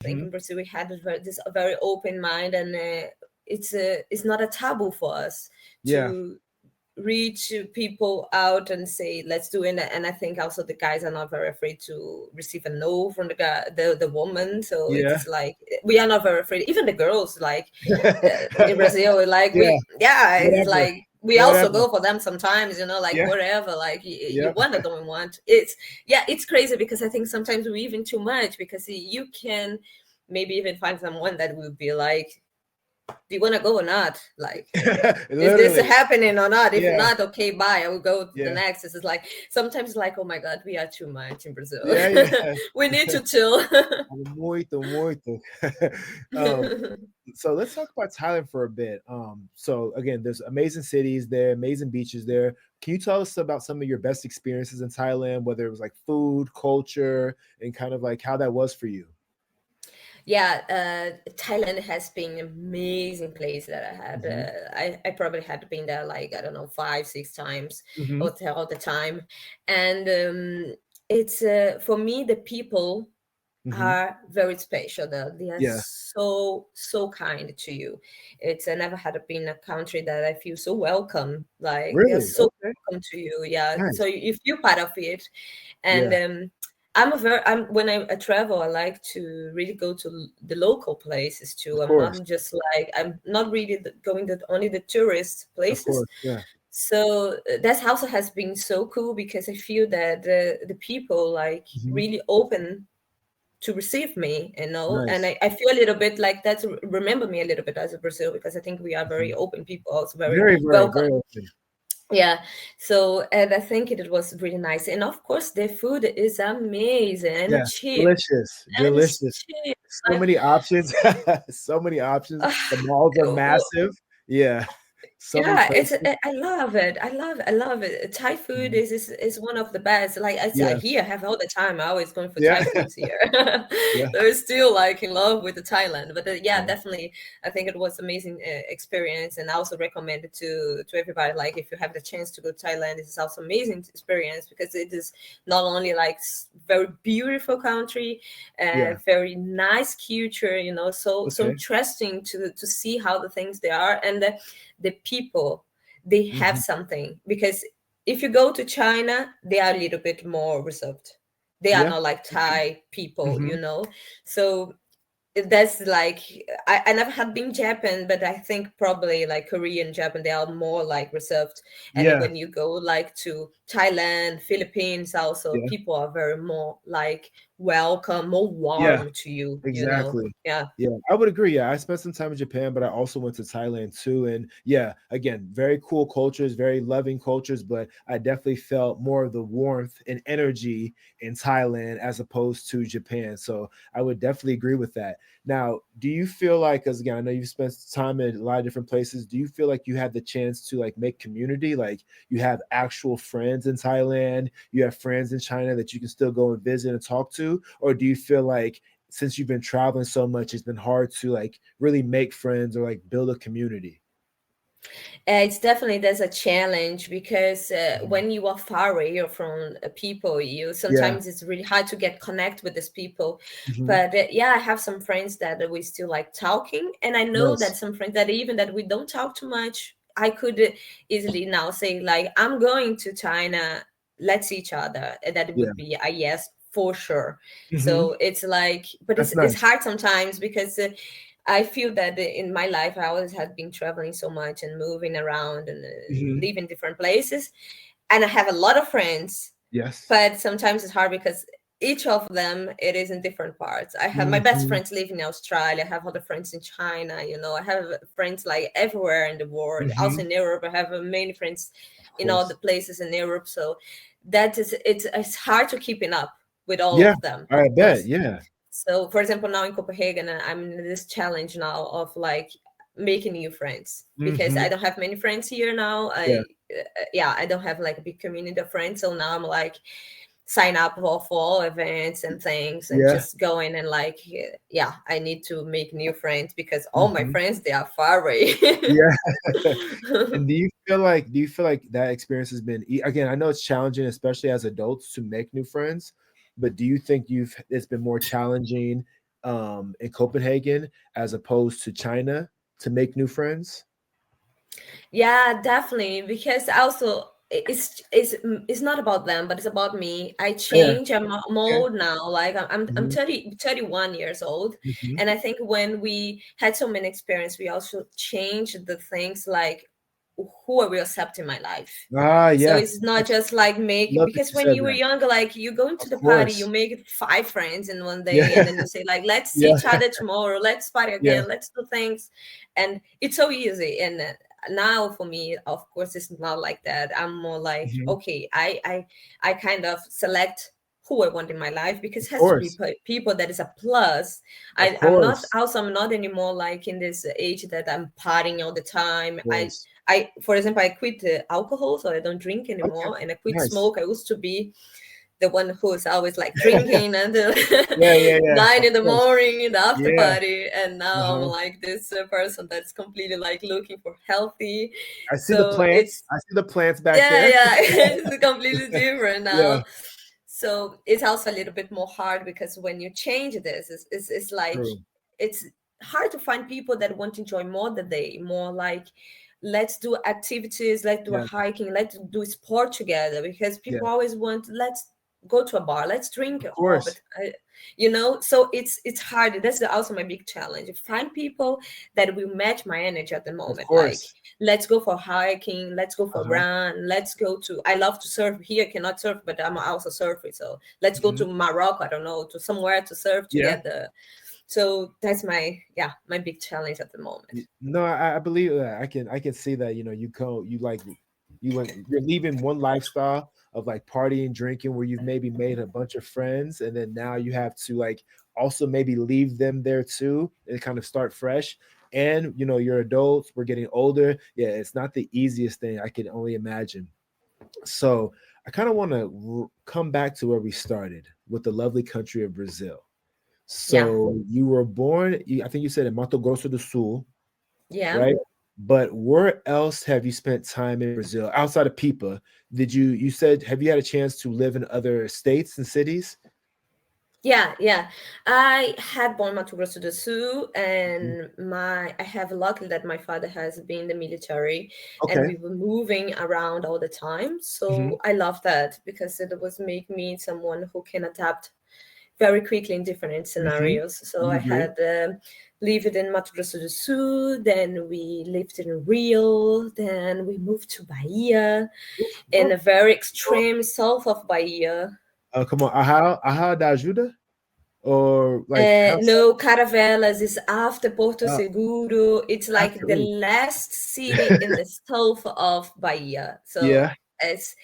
think Mhm. in Brazil we had a very open mind, and it's not a taboo for us Yeah. to reach people out and say let's do it. And I think also the guys are not very afraid to receive a no from the guy, the woman. So Yeah. it's like we are not very afraid, even the girls, like in Brazil, like Yeah. yeah, it's Whatever. like we also Whatever. go for them sometimes, like Yeah. whatever, like you Yeah. want or don't want. It's yeah, it's crazy because I think sometimes we even too much, because you can maybe even find someone that will be like, do you want to go or not? Like, is this Literally. happening or not? If Yeah. not, okay, bye. I will go to the Yeah. next. This is like sometimes like, oh my God, we are too much in Brazil. Yeah, yeah. We need to chill. Muito, muito. Um, so let's talk about Thailand for a bit. So again, there's amazing cities there, amazing beaches there. Can you tell us about some of your best experiences in Thailand, whether it was like food, culture, and kind of like how that was for you? Yeah, Thailand has been an amazing place that I had. Hmm. I probably had been there like, I don't know, 5, 6 times Hmm. all the time. And it's for me, the people Hmm. are very special. They are Yeah. so kind to you. It's I never had been a country that I feel so welcome. Like they are Really? so Okay. welcome to you. Yeah, so Nice. you feel part of it. And Yeah. I'm when I travel, I like to really go to the local places too. Of I'm course. not just like, I'm not really going to only the tourist Of places. course. Yeah. So that also has been so cool, because I feel that the people like Hmm. really open to receive me, and Nice. I feel a little bit like that, remember me a little bit as a Brazil, because I think we are Mhm. very open people, also very Very, very, welcome. very open. Yeah, so and I think it was really nice, and of course the food is amazing and Yeah. cheap, Delicious. and it's Delicious. cheap. So Like, many options. So many options. The ah, malls are massive. Yeah. So many yeah, places. I love it. I love it. Thai food Mhm. is one of the best. Like I Yeah. here have all the time. I always going for Yeah. Thai foods here. Yeah. They're still like in love with the Thailand. But yeah, Yeah. definitely, I think it was amazing experience, and I also recommend it to everybody. Like if you have the chance to go to Thailand, this is also amazing experience, because it is not only like very beautiful country, Yeah. very nice culture. So Okay. interesting to see how the things they are, and the people, they have Mhm. something, because if you go to China, they are a little bit more reserved. They are Yeah. not like Thai people, Mhm. so that's like, I never had been Japan, but I think probably like Korean, Japan, they are more like reserved. And then Yeah. when you go like to Thailand, Philippines, also Yeah. people are very more like welcome, more Yeah. warm to you, Exactly. yeah. Yeah, I would agree. Yeah, I spent some time in Japan, but I also went to Thailand too. And yeah, again, very cool cultures, very loving cultures, but I definitely felt more of the warmth and energy in Thailand as opposed to Japan. So I would definitely agree with that. Now, do you feel like, because again, I know you've spent time in a lot of different places, do you feel like you had the chance to like make community? Like you have actual friends in Thailand, you have friends in China that you can still go and visit and talk to? Or do you feel like since you've been traveling so much, it's been hard to like really make friends or like build a community? It's definitely, there's a challenge, because Mhm. when you are far away from people, you Yeah. sometimes it's really hard to get connect with these people. Mhm. But yeah, I have some friends that we still like talking, and I know that Nice. some friends that even that we don't talk too much. I could easily now say like, I'm going to China, let's see each other, and that Yeah. would be a yes for sure. Mhm. So it's like, but That's it's nice. hard sometimes, because I feel that in my life, I always had been traveling so much and moving around and Mhm. living different places. And I have a lot of friends, Yes. but sometimes it's hard because each of them, it is in different parts. I have my best Mhm. friends live in Australia. I have other friends in China. I have friends like everywhere in the world. Also Mhm. in Europe, I have many friends Of in all the course. places in Europe. So that is, it's hard to keeping up with all Yeah, of them, of I bet. course. Yeah. So, for example, now in Copenhagen, I'm in this challenge now of like making new friends, because I Mhm. don't have many friends here now. Yeah. Yeah, I don't have like a big community of friends. So now I'm like sign up for all events and things, and Yeah. just going and like, yeah, I need to make new friends, because all my Mhm. friends, they are far away. Yeah. And do you feel like that experience has been again, I know it's challenging, especially as adults, to make new friends, but do you think you've it's been more challenging in Copenhagen as opposed to China to make new friends? Yeah, definitely. Because also it's not about them, but it's about me. I Yeah. change. I'm Okay. old now. Like I'm Mhm. 31 years old, Mhm. and I think when we had so many experience, we also changed the things like who I will accept in my life. Ah, So yeah. it's not just like make, Love that because you when said you were that. younger, like you go into Of the party, you course. make five friends in one day, Yeah. and then you say like, let's see Yeah. each other tomorrow, let's party Yeah. again, let's do things, and it's so easy. And now for me, of course, it's not like that. I'm more like, Mhm. okay, I kind of select who I want in my life, because Of it has to be course. people that is a plus. Of I'm not course. also, I'm not anymore like in this age that I'm partying all the time. Of course. For example, I quit alcohol, so I don't drink Okay. anymore, and I quit Nice. smoke. I used to be the one who's always like drinking until Yeah, yeah, yeah. 9 Of in the course. morning in the after Yeah. party, and now I'm Uh-huh. like this person that's completely like looking for healthy. I see the So plants. it's, I see the plants back yeah, there. yeah, it's completely different Yeah. now. So it's also a little bit more hard, because when you change this, it's like True. it's hard to find people that want to enjoy more the day, more like, let's do activities, let's do a Yeah. hiking, let's do sport together, because Yeah. people always want, let's go to a bar, let's drink. Of Oh, course. but so it's hard. That's also my big challenge: find people that will match my energy at the Of moment. Like, course. let's go for hiking, let's go for Uh-huh. run, let's go to, I love to surf. Here I cannot surf, but I'm also surfer, so let's go Mhm. to Morocco, I don't know, to somewhere to surf Yeah. together. So that's my big challenge at the moment. No, I believe that. I can see that, you go you like you're leaving one lifestyle of like partying, drinking, where you've maybe made a bunch of friends, and then now you have to like also maybe leave them there too and kind of start fresh. And you're adults, we're getting older. Yeah, it's not the easiest thing, I can only imagine. So I kind of want to come back to where we started with the lovely country of Brazil. Yeah, So you were born, I think you said in Mato Grosso do Sul, yeah. right? But where else have you spent time in Brazil outside of Pipa? You said, have you had a chance to live in other states and cities? Yeah, yeah. I had born Mato Grosso do Sul, Mhm. and I have lucky that my father has been in the military, and Okay. we were moving around all the time. Hmm. So I love that, because it was make me someone who can adapt very quickly in different Hmm. scenarios. So You I agree? had lived in Mato Grosso do Sul, then we lived in Rio, then we moved to Bahia, Oof. in Oh, a very extreme south of Bahia. come on. Ahá da ajuda? Or like how? No, Caravelas is after Porto Uh, Seguro. It's like after, the ooh. last city in the south of Bahia. So Yeah, it's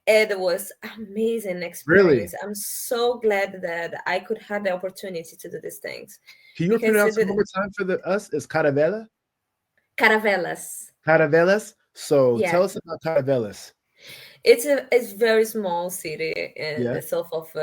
it was amazing really. experience. I'm so glad that I could have the opportunity to do these things, Can you because pronounce it one more time for the us? It's Caravela? Caravelas. Caravelas? So Yeah, tell us about Caravelas. it's very small city in Yeah. the south of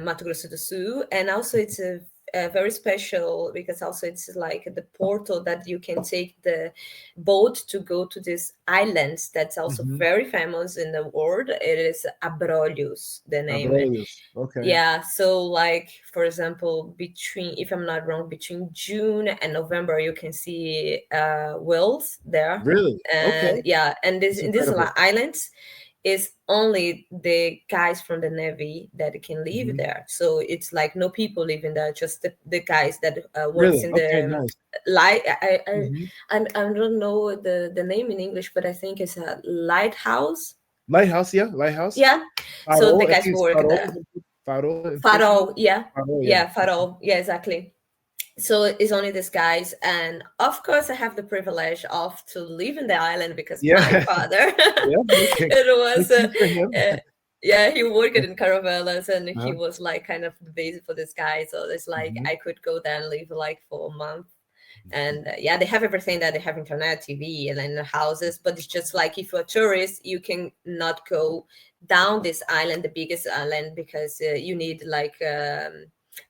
Mato Grosso do Sul, and also it's a very special, because also it's like the portal that you can take the boat to go to these islands that's also Hmm. very famous in the world. It is Abrolhos, the name. Abrolhos. Okay. Yeah, so like for example, between, if I'm not wrong, between June and November, you can see whales there. Really? Okay. And yeah, and this That's in these incredible. islands is only the guys from the navy that can live Mhm. there. So it's like no people living there, just the guys that works Really? in Okay, the nice. light. Mhm. I don't know the name in English, but I think it's a lighthouse. Lighthouse, yeah, lighthouse. Yeah, so the Farol, I guys think it's work farol, there. farol in Portuguese. Farol, yeah, Farol, yeah. yeah, Farol, yeah, exactly. So it's only these guys, and of course, I have the privilege of to live in the island, because my Yeah, father, yeah, okay. it Good was, thing for him. yeah, he worked in Caravelas, and he Uh-huh. was like kind of the base for this guy. So it's like Mhm. I could go there and live like for a month, and yeah, they have everything, that they have internet, TV, and then the houses, but it's just like if you're a tourist, you can not go down this island, the biggest island, because you need like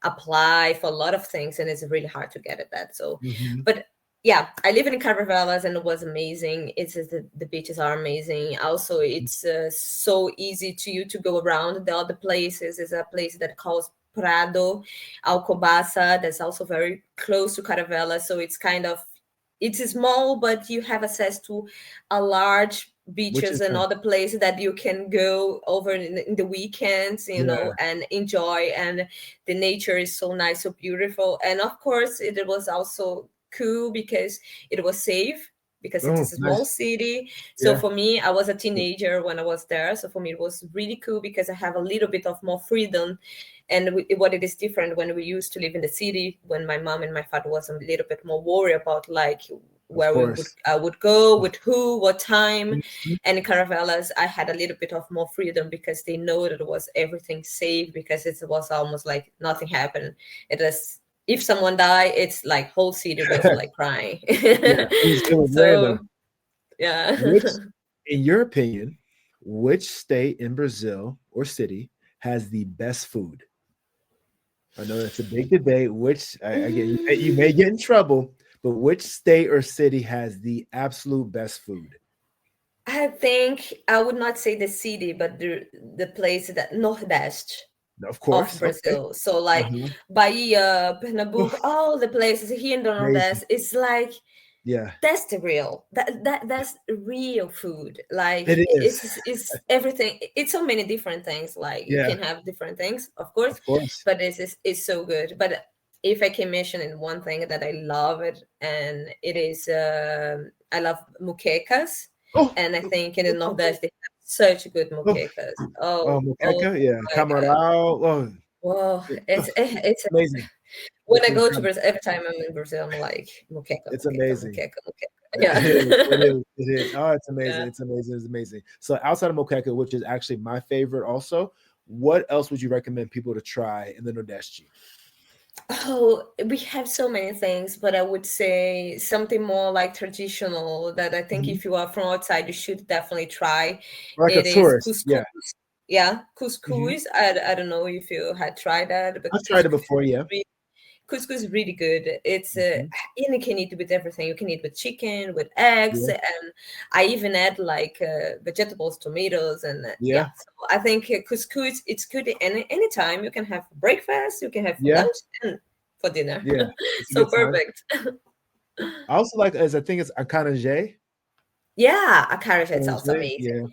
apply for a lot of things, and it's really hard to get at that. So Mhm. but yeah, I live in Caravelas, and it was amazing. It's just the beaches are amazing. Also, it's so easy to you to go around the other places. Is a place that calls Prado, Alcobaça, that's also very close to Caravela. So it's kind of, it's small, but you have access to a large Which beaches is and other places that you can go over in the weekends, yeah. and enjoy. And the nature is so nice, so beautiful. And of course, it was also cool because it was safe, because it Oh, is a small nice. city. So Yeah, for me, I was a teenager when I was there. So for me, it was really cool because I have a little bit of more freedom. And what it is different when we used to live in the city, when my mom and my father was a little bit more worried about like of where we would course. I would go, with who, what time. Mhm. And in Caravelas, I had a little bit of more freedom because they know that it was everything safe, because it was almost like nothing happened. It was, if someone died, it's like whole city was like crying. Yeah, it was So random. yeah. Which, in your opinion, which state in Brazil or city has the best food? I know that's a big debate. Which, again, you may get in trouble, but which state or city has the absolute best food? I think I would not say the city, but the place that Nordeste Of of course. Okay. Brazil. So like Uh-huh. Bahia, Pernambuco, Oof, all the places here in the amazing. Nordeste, it's like Yeah, that's the real, that's real food. Like it is. it's everything. It's so many different things. Like you Yeah, can have different things, of course, of course. but it's so good. But if I can mention in one thing that I love it, and it is I love muquecas, Oh, and I think in the oh, Nordeste they have such good oh, muquecas. oh, Oh moqueca. Yeah, my God. camarão. Oh, Whoa, oh, it's amazing. when It's I go to incredible. Brazil, every time I'm in Brazil, I'm like moqueca, It's moqueca, amazing. moqueca, moqueca. It is. It Yeah. is. It is. Oh, it's Yeah. amazing. It's amazing. It's amazing. So outside of moqueca, which is actually my favorite, also, what else would you recommend people to try in the Nordeste? Oh, we have so many things, but I would say something more like traditional that I think Mhm. if you are from outside, you should definitely try. Like a It is tourist. couscous. Yeah. Yeah, Mhm. couscous. I don't know if you had tried that, but I've tried it before. Yeah. couscous is really good. It's Mhm. and you can eat with everything. You can eat with chicken, with eggs, Yeah. and I even add like vegetables, tomatoes, and yeah. Yeah. So I think couscous it's good any time. You can have for breakfast, you can have for Yeah. lunch, and for dinner. Yeah. It's a So good time. perfect. I also like, as I think it's acarajé. Yeah, a carrot it's also Acarajé. amazing. Yeah.